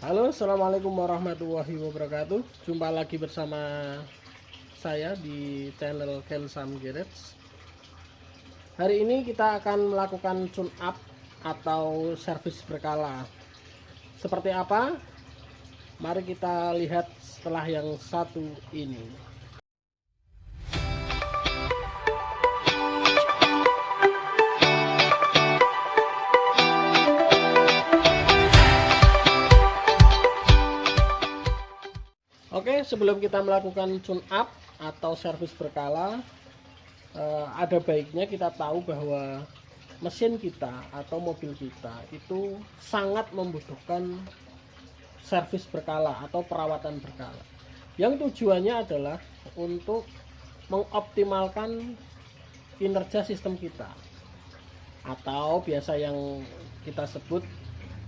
Halo, assalamualaikum warahmatullahi wabarakatuh. Jumpa lagi bersama saya di channel Kelsam Garage. Hari ini kita akan melakukan tune up atau servis berkala. Seperti apa? Mari kita lihat setelah yang satu ini. Oke, sebelum kita melakukan tune up atau servis berkala, ada baiknya kita tahu bahwa mesin kita atau mobil kita itu sangat membutuhkan servis berkala atau perawatan berkala. Yang tujuannya adalah untuk mengoptimalkan kinerja sistem kita, atau biasa yang kita sebut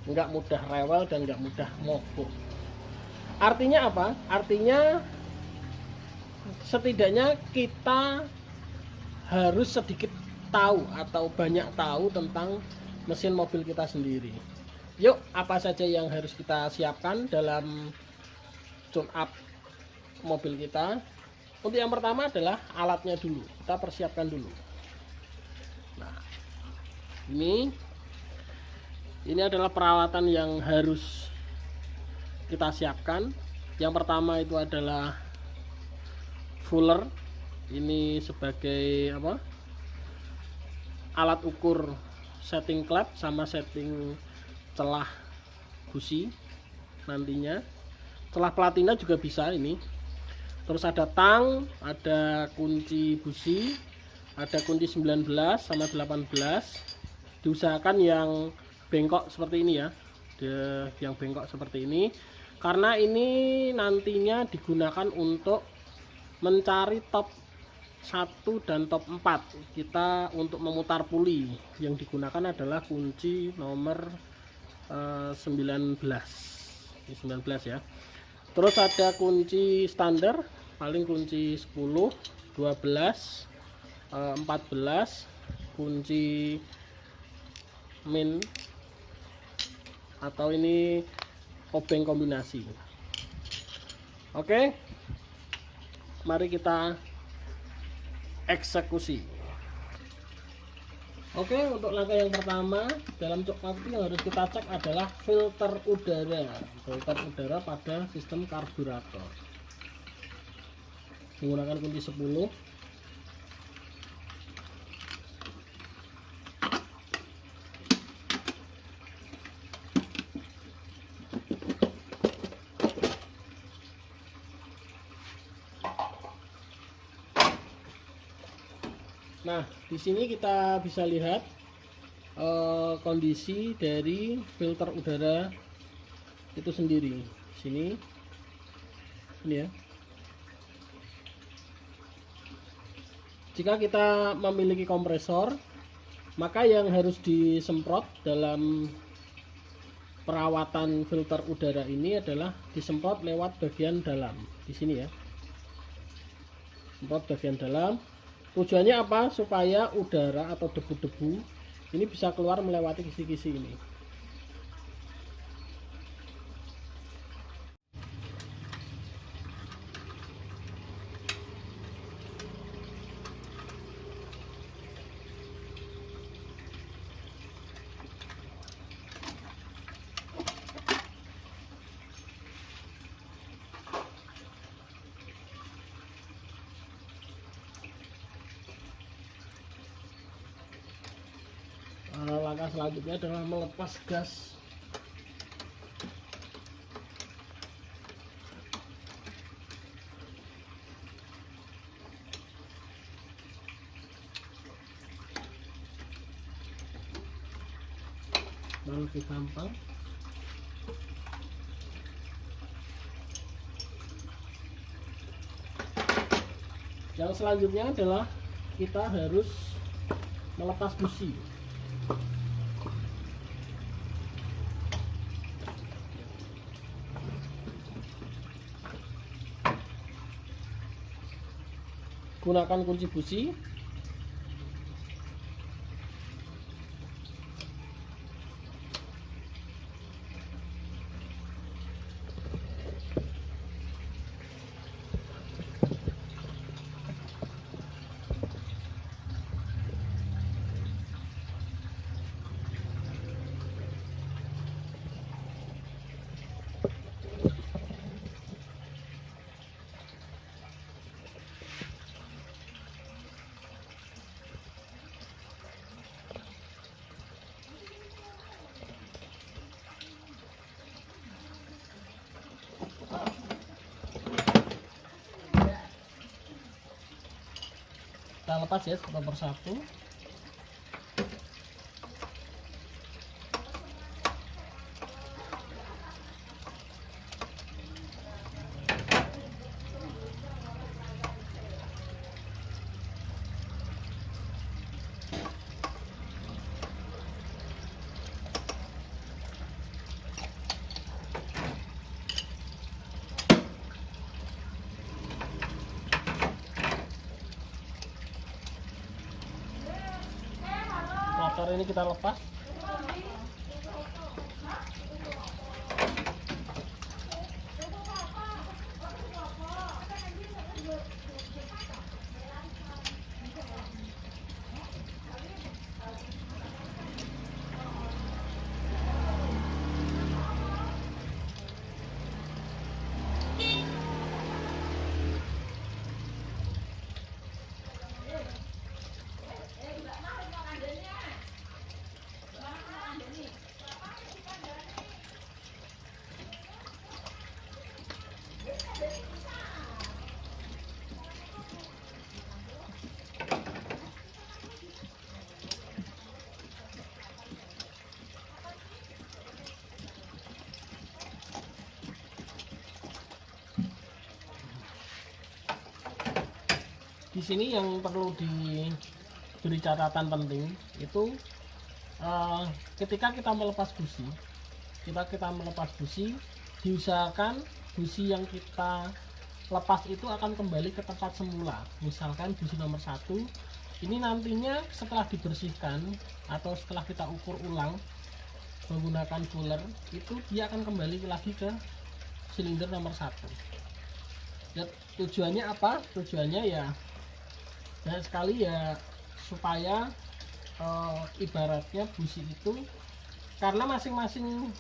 nggak mudah rewel dan nggak mudah mogok. Artinya apa? Artinya setidaknya kita harus sedikit tahu atau banyak tahu tentang mesin mobil kita sendiri. Yuk, apa saja yang harus kita siapkan dalam tune up mobil kita? Untuk yang pertama adalah alatnya dulu. Kita persiapkan dulu. Nah, ini adalah peralatan yang harus kita siapkan. Yang pertama itu adalah fuller. Ini sebagai apa? Alat ukur setting klep sama setting celah busi nantinya. Celah platina juga bisa ini. Terus ada tang, ada kunci busi, ada kunci 19 sama 18. Diusahakan yang bengkok seperti ini ya. Yang bengkok seperti ini, karena ini nantinya digunakan untuk mencari top 1 dan top 4. Kita untuk memutar puli yang digunakan adalah kunci nomor 19 ya. Terus ada kunci standar, paling kunci 10, 12, 14, kunci min atau ini obeng kombinasi. Oke, mari kita eksekusi. Oke, untuk langkah yang pertama dalam cok yang harus kita cek adalah filter udara pada sistem karburator. Menggunakan kunci 10. Nah, di sini kita bisa lihat kondisi dari filter udara itu sendiri. Sini, ini ya. Jika kita memiliki kompresor, maka yang harus disemprot dalam perawatan filter udara ini adalah disemprot lewat bagian dalam. Di sini ya. Semprot bagian dalam. Tujuannya apa? Supaya udara atau debu-debu ini bisa keluar melewati kisi-kisi ini. Langkah selanjutnya adalah melepas gas. Lebih gampang. Yang selanjutnya adalah kita harus melepas busi. Gunakan kunci busi. kita lepas ya satu persatu. Motor ini kita lepas. Di sini yang perlu diberi catatan penting itu ketika kita melepas busi, diusahakan busi yang kita lepas itu akan kembali ke tempat semula. Misalkan busi nomor 1 ini nantinya setelah dibersihkan atau setelah kita ukur ulang menggunakan fuller, itu dia akan kembali lagi ke silinder nomor 1. Ya, tujuannya apa? Tujuannya ya banyak sekali ya, supaya ibaratnya busi itu, karena masing-masing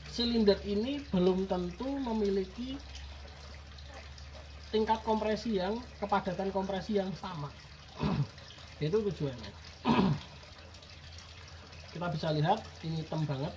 silinder ini belum tentu memiliki tingkat kompresi yang, kepadatan kompresi yang sama. Itu tujuannya. Kita bisa lihat ini hitam banget.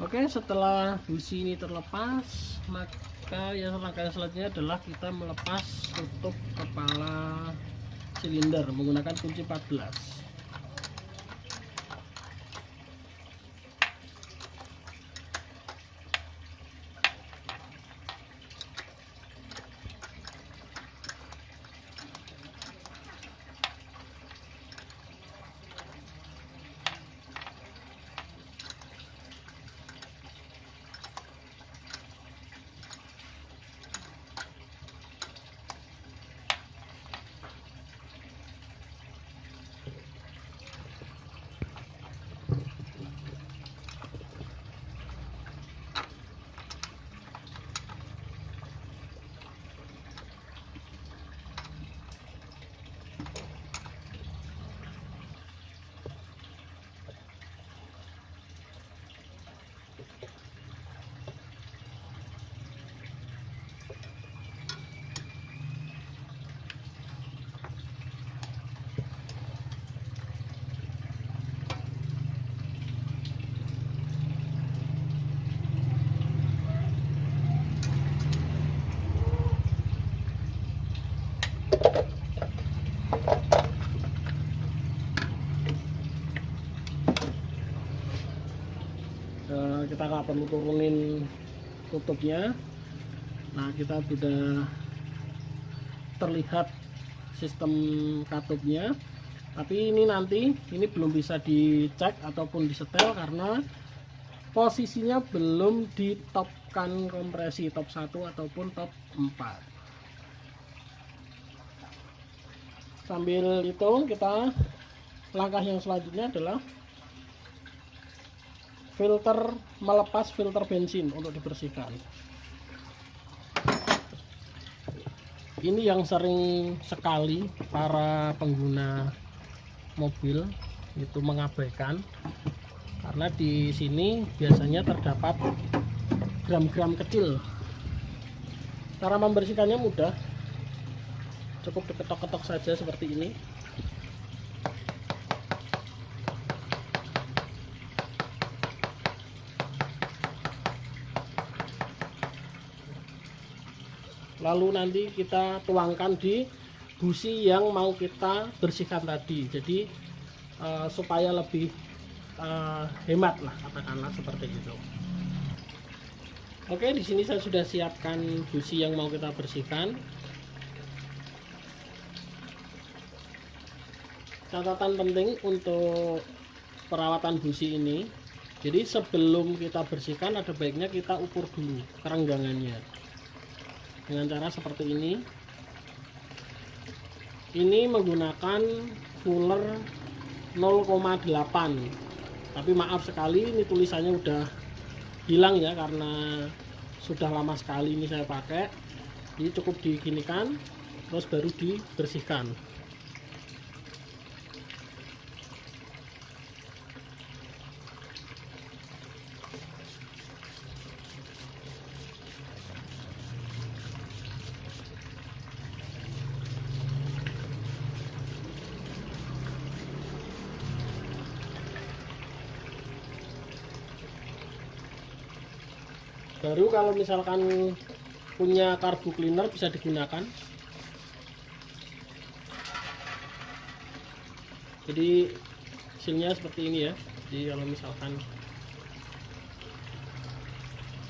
Oke, setelah busi ini terlepas, maka yang langkah selanjutnya adalah kita melepas tutup kepala silinder menggunakan kunci 14. Kita nggak perlu turunin tutupnya. Nah, kita sudah terlihat sistem katupnya, tapi ini nanti ini belum bisa dicek ataupun disetel karena posisinya belum ditopkan kompresi top 1 ataupun top 4. Sambil itu kita, langkah yang selanjutnya adalah melepas filter bensin untuk dibersihkan. Ini yang sering sekali para pengguna mobil itu mengabaikan, karena di sini biasanya terdapat gram-gram kecil Cara membersihkannya mudah, cukup diketok-ketok saja seperti ini. Lalu nanti kita tuangkan di busi yang mau kita bersihkan tadi. Jadi supaya lebih hemat lah, katakanlah seperti itu. Oke, di sini saya sudah siapkan busi yang mau kita bersihkan. Catatan penting untuk perawatan busi ini, jadi sebelum kita bersihkan ada baiknya kita ukur dulu kerenggangannya dengan cara seperti ini. Ini menggunakan fuller 0,8, tapi maaf sekali ini tulisannya udah hilang ya, karena sudah lama sekali ini saya pakai. Jadi cukup diginikan terus baru dibersihkan. Baru kalau misalkan punya karbu cleaner bisa digunakan. Jadi hasilnya seperti ini ya. Jadi kalau misalkan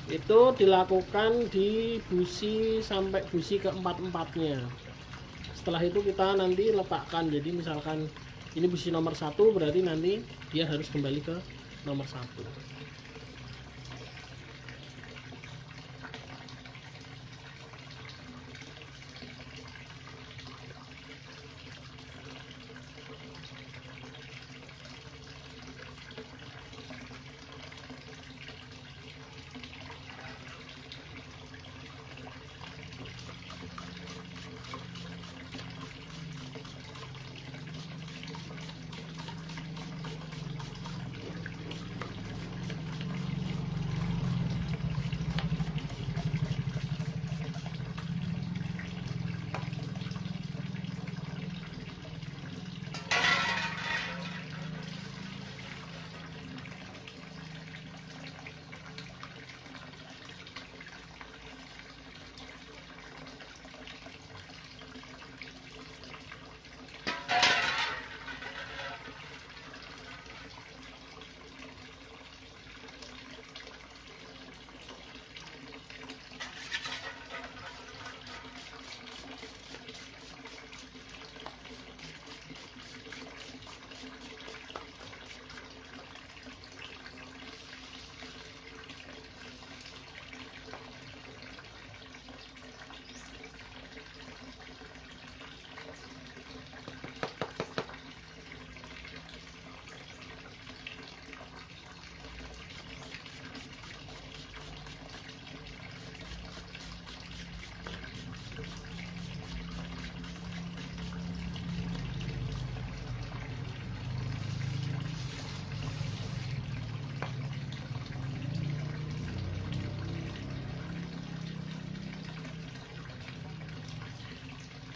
itu dilakukan di busi sampai busi keempat-empatnya. Setelah itu kita nanti letakkan. Jadi misalkan ini busi nomor 1, berarti nanti dia harus kembali ke nomor 1.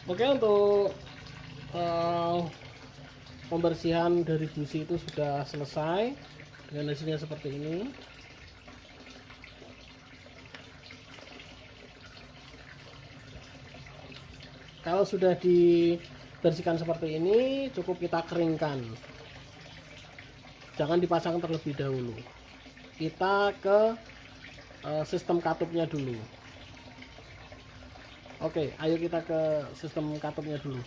Oke, untuk pembersihan dari busi itu sudah selesai dengan hasilnya seperti ini. Kalau sudah dibersihkan seperti ini, cukup kita keringkan. Jangan dipasang terlebih dahulu. Kita ke sistem katupnya dulu. Oke, ayo kita ke sistem katupnya dulu.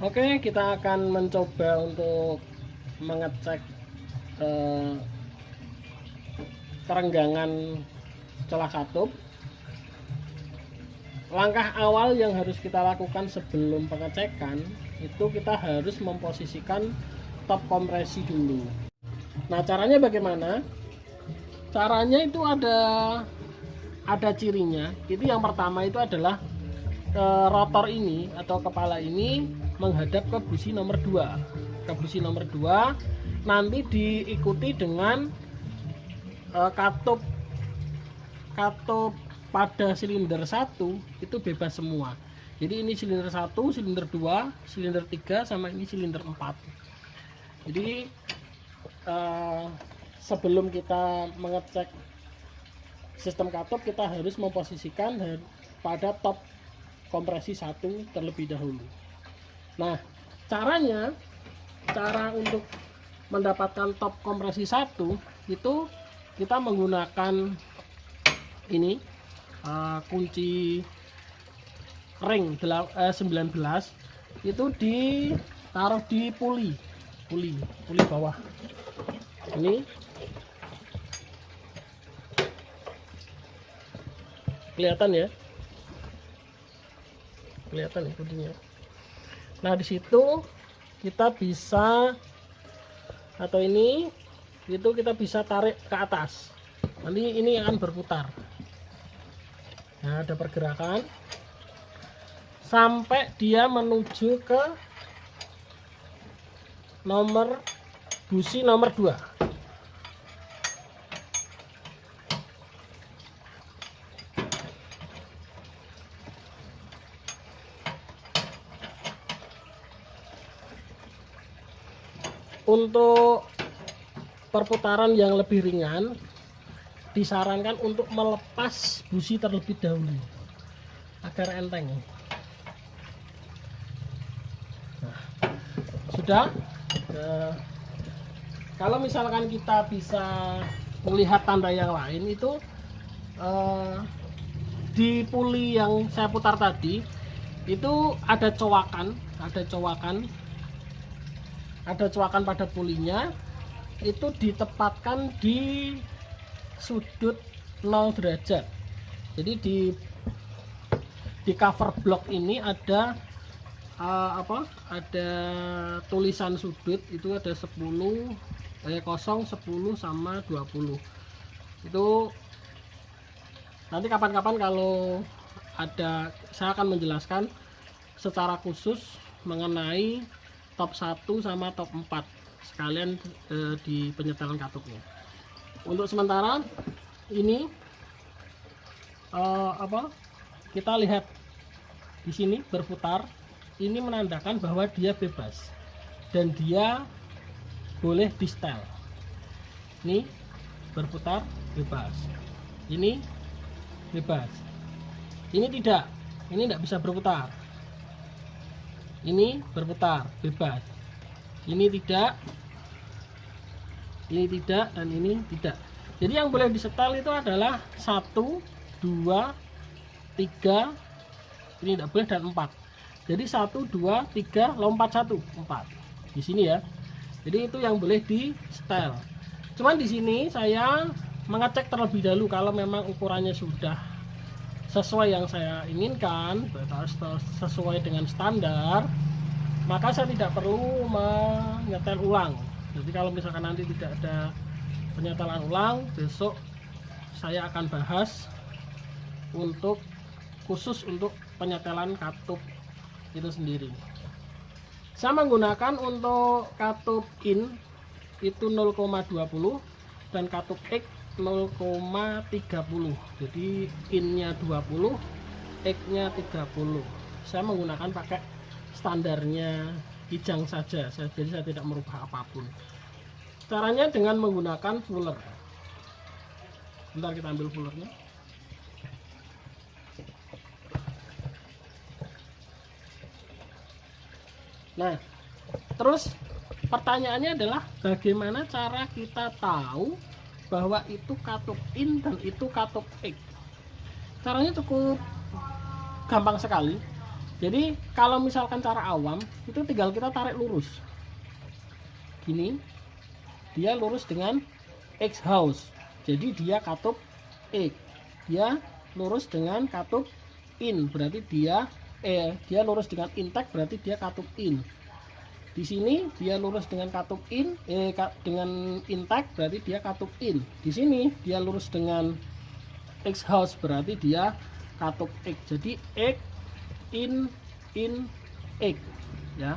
Oke, kita akan mencoba untuk mengecek kerenggangan celah katup. Langkah awal yang harus kita lakukan sebelum pengecekan itu kita harus memposisikan top kompresi dulu. Nah, caranya bagaimana? Caranya itu ada cirinya. Itu yang pertama itu adalah rotor ini atau kepala ini menghadap ke busi nomor 2. Ke busi nomor 2 nanti diikuti dengan katup pada silinder 1 itu bebas semua. Jadi ini silinder 1, silinder 2, silinder 3, sama ini silinder 4. Jadi sebelum kita mengecek sistem katup, kita harus memposisikan pada top kompresi 1 terlebih dahulu. Nah, cara untuk mendapatkan top kompresi 1 itu kita menggunakan ini kunci ring 19 itu ditaruh di puli bawah. Ini kelihatan ya kuncinya. Nah, di situ kita bisa, atau ini itu kita bisa tarik ke atas, nanti ini akan berputar. Nah, ada pergerakan sampai dia menuju ke busi nomor 2. Untuk perputaran yang lebih ringan, disarankan untuk melepas busi terlebih dahulu agar enteng. Nah, sudah. Kalau misalkan kita bisa melihat tanda yang lain itu di puli yang saya putar tadi itu ada cowakan pada pulinya, itu ditempatkan di sudut 0 derajat. Jadi di cover block ini ada ada tulisan sudut, itu ada 0, 10 sama 20. Itu nanti kapan-kapan kalau ada, saya akan menjelaskan secara khusus mengenai top 1 sama top 4 sekalian di penyetelan katupnya. Untuk sementara ini kita lihat di sini berputar, ini menandakan bahwa dia bebas dan dia boleh di setel. Ini berputar bebas, ini bebas, ini tidak bisa berputar. Ini berputar bebas, ini tidak, dan ini tidak. Jadi yang boleh disetel itu adalah 1, 2, 3, ini tidak boleh, dan 4. Jadi 1, 2, 3, lompat 1, 4 di sini ya. Jadi itu yang boleh di setel. Cuman di sini saya mengecek terlebih dahulu kalau memang ukurannya sudah sesuai yang saya inginkan, sesuai dengan standar, maka saya tidak perlu menyetel ulang. Jadi kalau misalkan nanti tidak ada penyetelan ulang, besok saya akan bahas khusus untuk penyetelan katup itu sendiri. Saya menggunakan untuk katup in itu 0,20 dan katup X 0,30. Jadi innya 20, X-nya 30. Saya menggunakan pakai standarnya Kijang saja, jadi saya tidak merubah apapun. Caranya dengan menggunakan fuller. Bentar, kita ambil fullernya. Nah, terus pertanyaannya adalah bagaimana cara kita tahu bahwa itu katup in dan itu katup X. Caranya cukup gampang sekali. Jadi kalau misalkan cara awam itu tinggal kita tarik lurus gini, dia lurus dengan X house, jadi dia katup X. Dia lurus dengan katup in, berarti dia lurus dengan intek, berarti dia katup in. Di sini dia lurus dengan katup in, dengan intek, berarti dia katup in. Di sini dia lurus dengan X house, berarti dia katup X. Jadi X in X ya,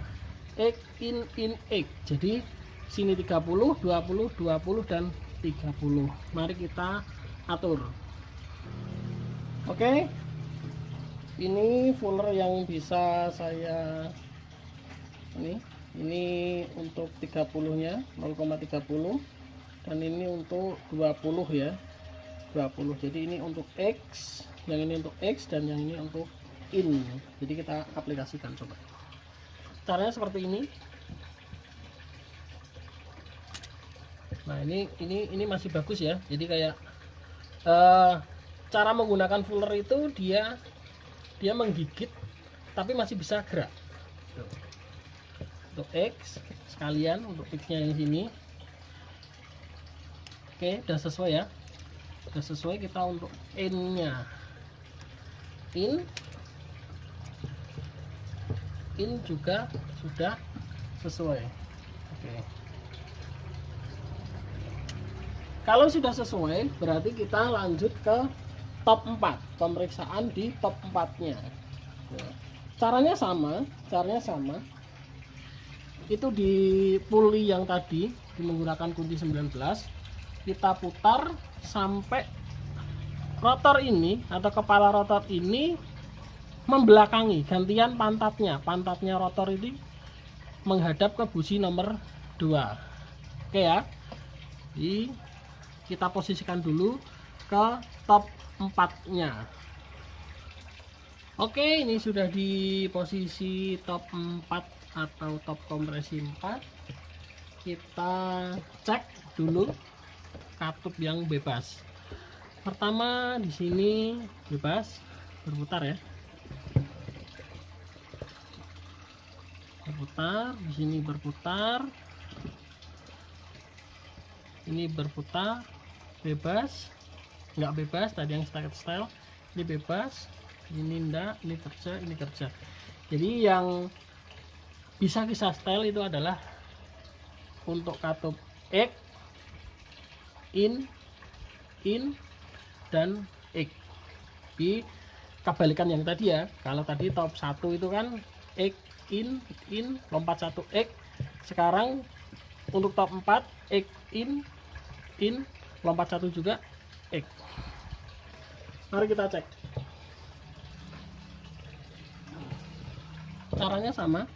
X in X. Jadi sini 30, 20, 20 dan 30. Mari kita atur. Oke, ini fuller yang bisa saya ini untuk 30 nya 0,30, dan ini untuk 20 ya, 20. Jadi ini untuk X, yang ini untuk X, dan yang ini untuk in. Jadi kita aplikasikan, coba caranya seperti ini. Nah ini masih bagus ya. Jadi kayak cara menggunakan fuller itu dia menggigit tapi masih bisa gerak. Untuk X sekalian, untuk X nya yang sini. Oke, udah sesuai ya, udah sesuai. Kita untuk in nya, in juga sudah sesuai. Oke, kalau sudah sesuai berarti kita lanjut ke top 4, pemeriksaan di top 4 nya. Caranya sama, itu di puli yang tadi menggunakan kunci 19, kita putar sampai rotor ini atau kepala rotor ini membelakangi, gantian pantatnya rotor ini menghadap ke busi nomor 2. Oke ya, jadi kita posisikan dulu ke top 4 nya. Oke, ini sudah di posisi top 4 atau top kompresi 4. Kita cek dulu katup yang bebas. Pertama di sini bebas, berputar ya, berputar. Di sini berputar, ini berputar bebas, nggak bebas tadi yang style. Ini bebas, ini enggak, ini kerja. Jadi yang bisa kita style itu adalah untuk katup X, in dan X. Di kebalikan yang tadi ya, kalau tadi top 1 itu kan X, in lompat 1 X. Sekarang untuk top 4 X, in lompat 1 juga X. Mari kita cek. Caranya sama.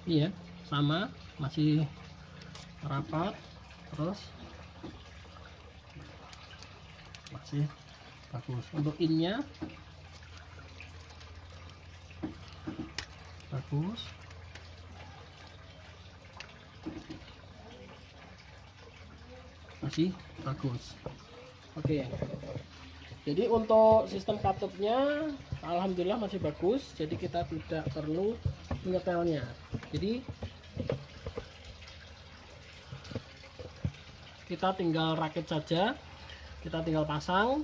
Iya, sama, masih rapat, terus masih bagus. Untuk innya bagus, masih bagus. Oke, jadi untuk sistem katupnya alhamdulillah masih bagus, jadi kita tidak perlu menyetelnya. Jadi kita tinggal rakit saja, kita tinggal pasang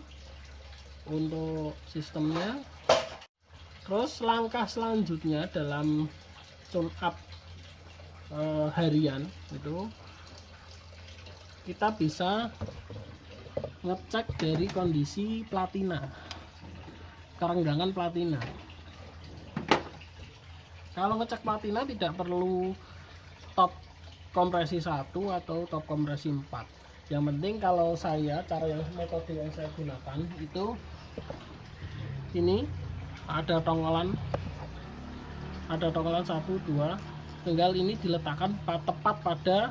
untuk sistemnya. Terus langkah selanjutnya dalam tune up harian itu kita bisa ngecek dari kondisi platina, kerenggangan platina. Kalau ngecek platina tidak perlu top kompresi 1 atau top kompresi 4. Yang penting kalau saya, metode yang saya gunakan itu, ini ada tonggolan 1, 2, tinggal ini diletakkan tepat pada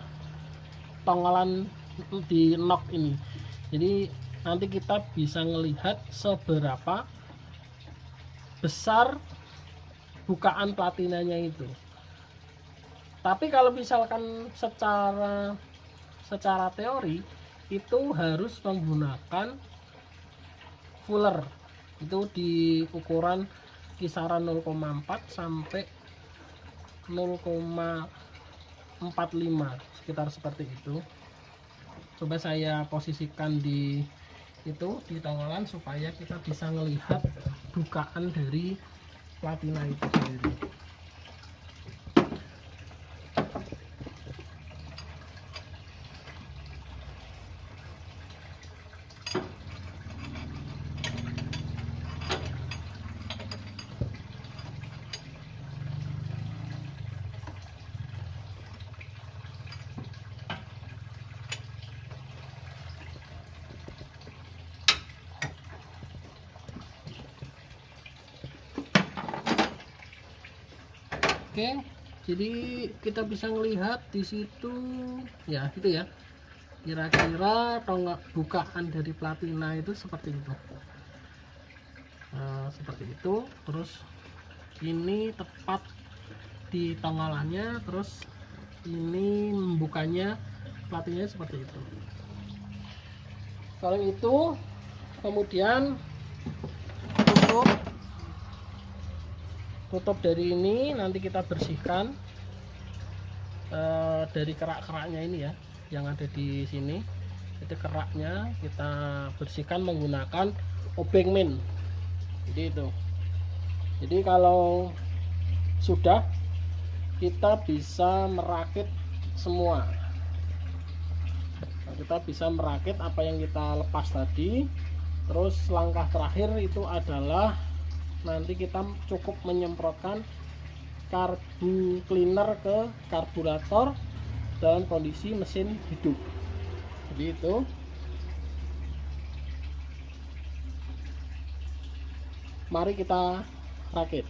tonggolan di knock ini. Jadi nanti kita bisa melihat seberapa besar bukaan platinanya itu. Tapi kalau misalkan secara teori itu harus menggunakan fuller, itu di ukuran kisaran 0,4 sampai 0,45, sekitar seperti itu. Coba saya posisikan di tonggolan supaya kita bisa melihat bukaan dari platina itu sendiri. Oke, jadi kita bisa melihat di situ ya, gitu ya. Kira-kira bukaan dari platina itu seperti itu. Seperti itu. Terus ini tepat di tonggolannya, terus ini membukanya platinanya seperti itu. Kalau itu kemudian tutup dari ini, nanti kita bersihkan dari kerak-keraknya ini ya, yang ada di sini. Itu keraknya kita bersihkan menggunakan obeng min. Jadi itu. Jadi kalau sudah, kita bisa merakit semua. Nah, kita bisa merakit apa yang kita lepas tadi. Terus langkah terakhir itu adalah nanti kita cukup menyemprotkan karbu cleaner ke karburator dalam kondisi mesin hidup. Jadi itu. Mari kita rakit.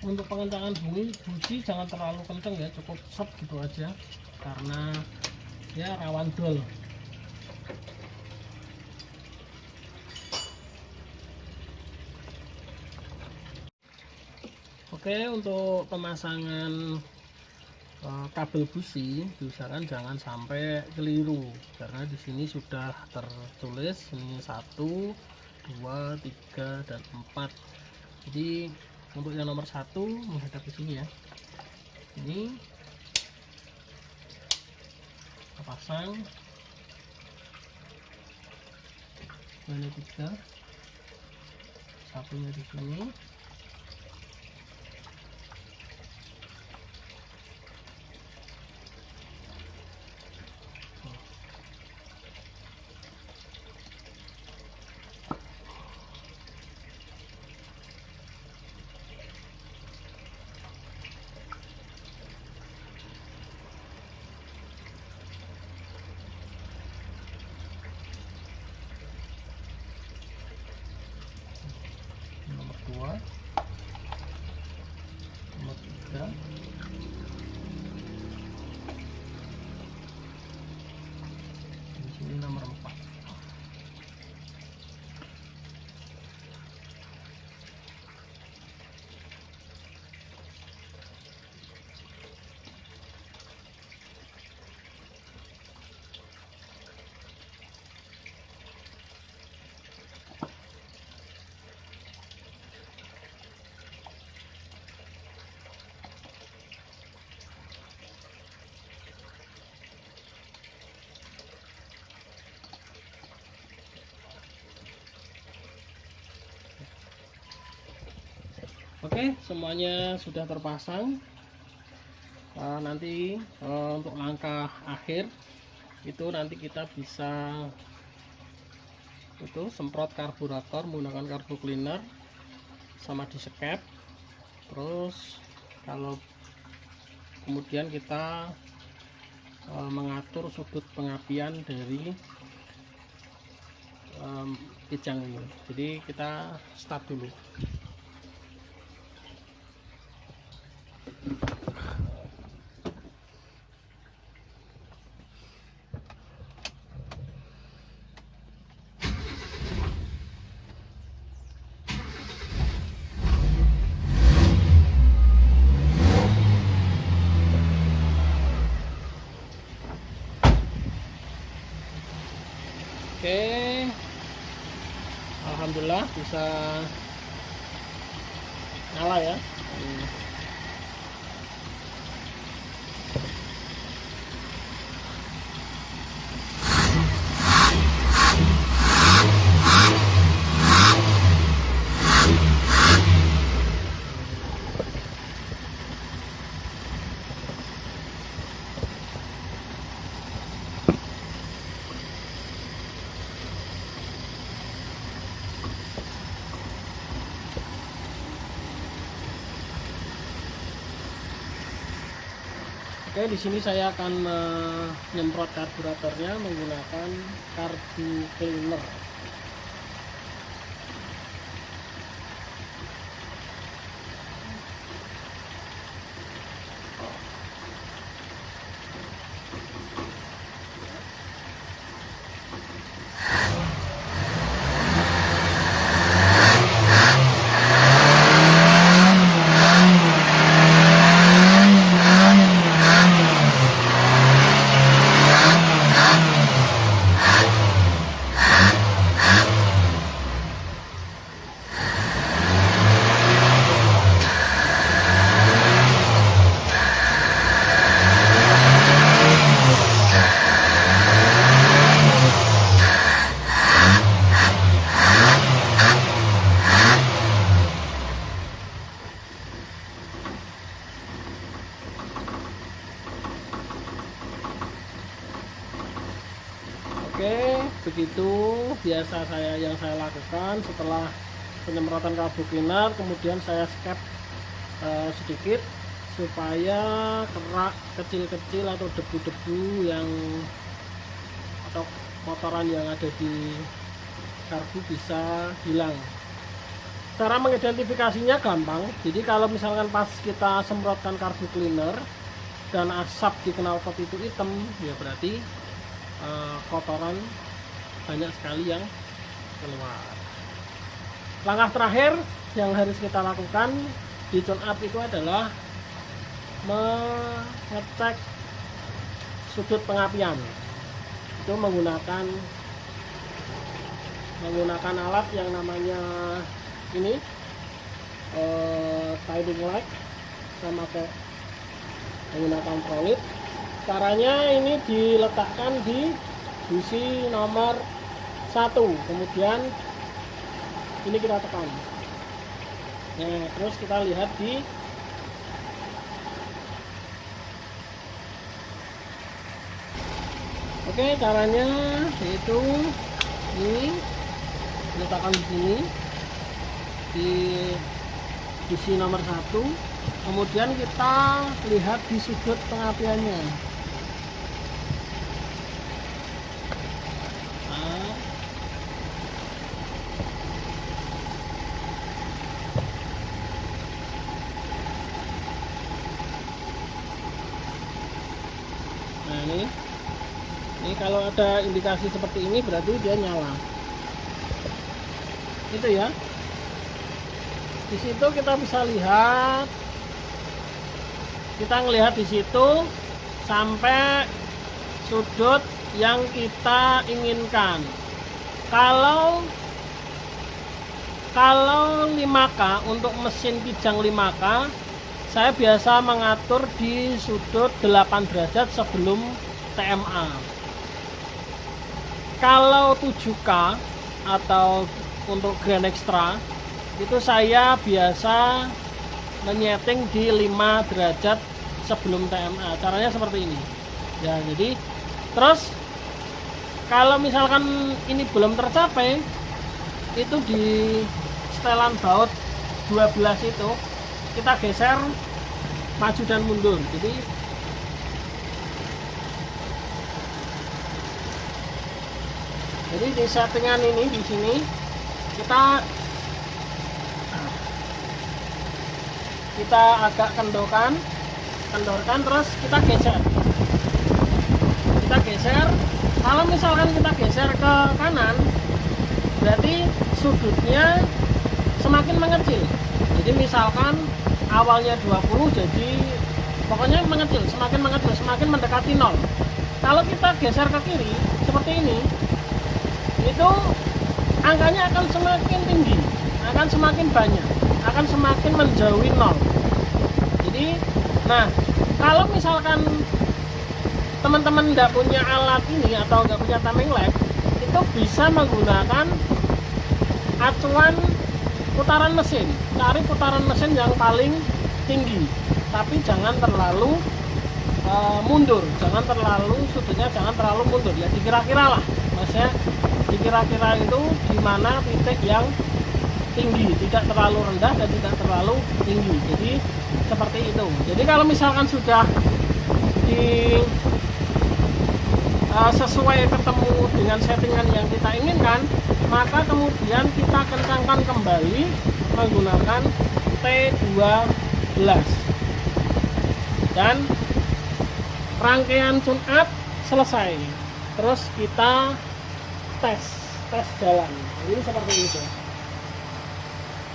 Untuk pengencangan busi jangan terlalu kenceng ya, cukup sop gitu aja karena ya rawan dol. Oke, untuk pemasangan kabel busi diusahakan jangan sampai keliru, karena di sini sudah tertulis ini 1, 2, 3, dan 4. Jadi untuk yang nomor 1 menghadap ke sini ya. Ini kita pasang. Ini 3, satunya di sini. Nomor 2, nomor 3, di sini nomor 4. Oke, semuanya sudah terpasang. Nanti untuk langkah akhir itu nanti kita bisa itu semprot karburator menggunakan karbu cleaner sama di skep. Terus kalau kemudian kita mengatur sudut pengapian dari kijang ini. Jadi kita start dulu. Oke, alhamdulillah bisa nyala ya. Oke, di sini saya akan menyemprot karburatornya menggunakan karbu cleaner. Oke, begitu biasa yang saya lakukan setelah penyemprotan karbu cleaner. Kemudian saya skep sedikit supaya kerak kecil-kecil atau debu-debu yang atau kotoran yang ada di karbu bisa hilang. Cara mengidentifikasinya gampang. Jadi kalau misalkan pas kita semprotkan karbu cleaner dan asap di knalpot itu hitam, ya berarti kotoran banyak sekali yang keluar. Langkah terakhir yang harus kita lakukan di tune up itu adalah mengecek sudut pengapian. Itu menggunakan alat yang namanya ini guiding light, sama kayak menggunakan prolit. Caranya ini diletakkan di busi nomor 1, kemudian ini kita tekan. Nah, terus kita lihat di oke, caranya yaitu ini letakkan di sini di busi nomor 1, kemudian kita lihat di sudut pengapiannya. Nah, ini kalau ada indikasi seperti ini berarti dia nyala. Itu ya. Di situ kita bisa lihat, kita ngelihat di situ sampai sudut yang kita inginkan. Kalau 5K untuk mesin kijang 5K, saya biasa mengatur di sudut 8 derajat sebelum TMA. Kalau 7K atau untuk Grand Extra itu saya biasa menyeting di 5 derajat sebelum TMA. Caranya seperti ini ya. Jadi terus kalau misalkan ini belum tercapai, itu di setelan baut 12 itu kita geser maju dan mundur. Jadi di settingan ini di sini kita agak kendorkan, terus kita geser. Kalau misalkan kita geser ke kanan, berarti sudutnya semakin mengecil. Jadi misalkan awalnya 20, jadi pokoknya mengecil, semakin mendekati 0. Kalau kita geser ke kiri seperti ini, itu angkanya akan semakin tinggi, akan semakin banyak, akan semakin menjauhi 0. Jadi, nah, kalau misalkan teman-teman nggak punya alat ini atau nggak punya timing lag, itu bisa menggunakan acuan putaran mesin. Cari putaran mesin yang paling tinggi, tapi jangan terlalu mundur, sudutnya jangan terlalu mundur ya, dikira-kira lah, maksudnya dikira-kira itu di mana titik yang tinggi, tidak terlalu rendah dan tidak terlalu tinggi. Jadi seperti itu. Jadi kalau misalkan sudah sesuai ketemu dengan settingan yang kita inginkan, maka kemudian kita kencangkan kembali menggunakan T12 dan rangkaian tune up selesai. Terus kita tes jalan. Ini seperti itu.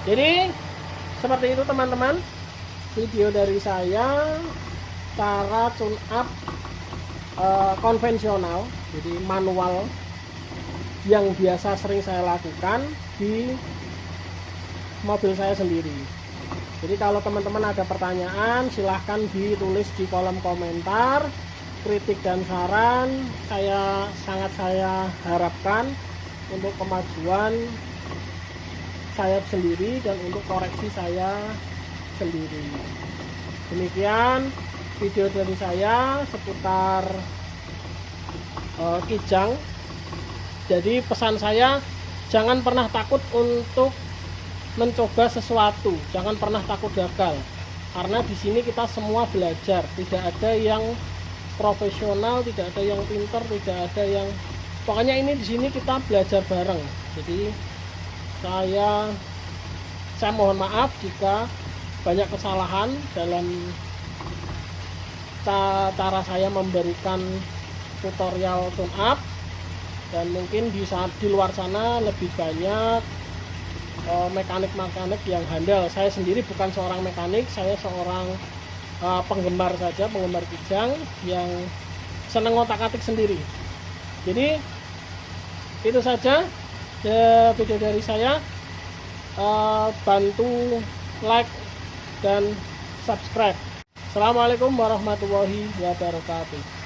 Jadi seperti itu teman-teman, video dari saya cara tune up konvensional, jadi manual, yang biasa sering saya lakukan di mobil saya sendiri. Jadi kalau teman-teman ada pertanyaan, silahkan ditulis di kolom komentar. Kritik dan saran saya harapkan untuk kemajuan saya sendiri dan untuk koreksi saya sendiri. Demikian video dari saya seputar kijang. Jadi pesan saya, jangan pernah takut untuk mencoba sesuatu, jangan pernah takut gagal, karena di sini kita semua belajar, tidak ada yang profesional, tidak ada yang pinter, tidak ada yang, pokoknya ini di sini kita belajar bareng. Jadi saya mohon maaf jika banyak kesalahan dalam cara saya memberikan tutorial tune up, dan mungkin di luar sana lebih banyak mekanik-mekanik yang handal. Saya sendiri bukan seorang mekanik, saya seorang penggemar saja, penggemar kijang yang seneng ngotak-atik sendiri. Jadi itu saja video dari saya. Bantu like dan subscribe. Assalamualaikum warahmatullahi wabarakatuh.